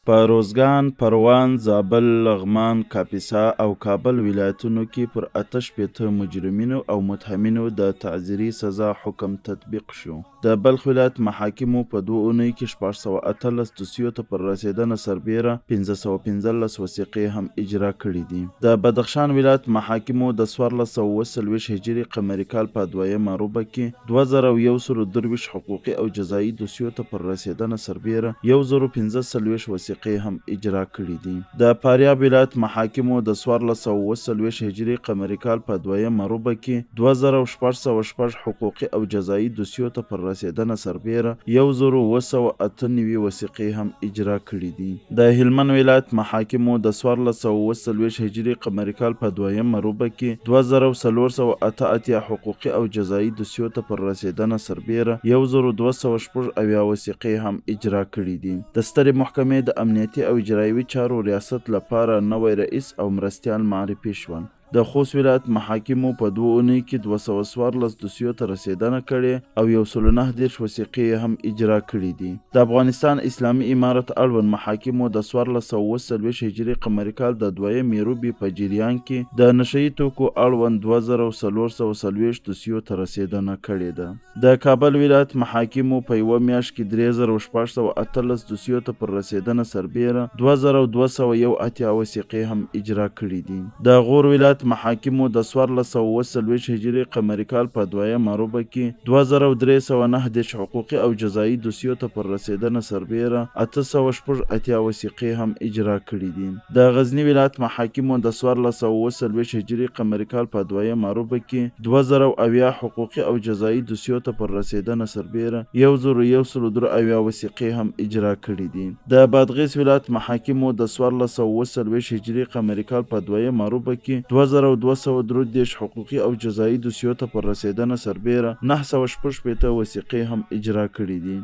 په روزګان، پروان، زابل، لغمان، کاپیسا او کابل ولایتونو کې پر 88 مجرمینو او متهمینو د تعزیري سزا حکم تطبیق شو. د بلخ ولایت محاکمو په 2 اونیو کې 618 دوسیو ته پر رسیدنه سربیره 515 وثیقې هم اجرا کړي دي. د بدخشان ولایت محاکمو د 1420 هجري قمري کال په 2مه روبه کې 2123 حقوقي او جزایي دوسیو ته پر رسیدنه سربیره 1045 وثیقې هم اجرا کړي دي. د فاریاب ولایت محاکمو د 1420 هجري قمري کال په 2مه روبه کې 2606 حقوقي او جزایي دوسیو ته پر رسیدنه سربیره 1798 وثیقې هم اجرا کړي دي. د هلمند ولایت محاکمو د 1420 هجري قمري کال په 2مه روبه کې 2488 حقوقي او جزایي دوسیو ته پر رسیدنه سربیره 1280 وثیقې هم اجرا کړي دي. د سترې محکمې د امنیتي او اجرایوي چارو ریاست لپاره نوی رئیس او مرستیال معرفي شول. د خوست ولایت محاکمو په 2 اونیو کې 214 دوسیو ته رسیدنه کړې او 119 وثیقې هم اجرا کړي دي. د افغانستان اسلامي امارت اړوند محاکمو د 1420 هجري قمري کال د 2مې روبې په جریان کې د نشهیي توکو اړوند 2440 دوسیو ته رسیدنه کړې ده. د کابل ولایت محاکمو په 1 میاشت کې 3618 دوسیو ته پر رسیدنه سربیره 2281 وثیقې هم اجرا کړي دي. د غور ولایت محاکمو د 1420 هجري قمري کال په 2مه روبه کې 2319 حقوقي او جزایي دوسیو ته پر رسیدنه سربیره 880 وثیقې هم اجرا کړي دي. د غزنی ولایت محاکمو د 1420 هجري قمري کال په 2مه روبه کې 2070 حقوقي او جزایي دوسیو ته پر رسیدنه سربیره 1103 وثیقې هم اجرا کړي دي. د بادغیس ولایت محاکمو د 1420 هجري قمري کال په 2مه روبه کې 2213 حقوقي او جزایي دوسیو ته پر رسیدنه سربیره 916 وثیقې هم اجرا کړي دي.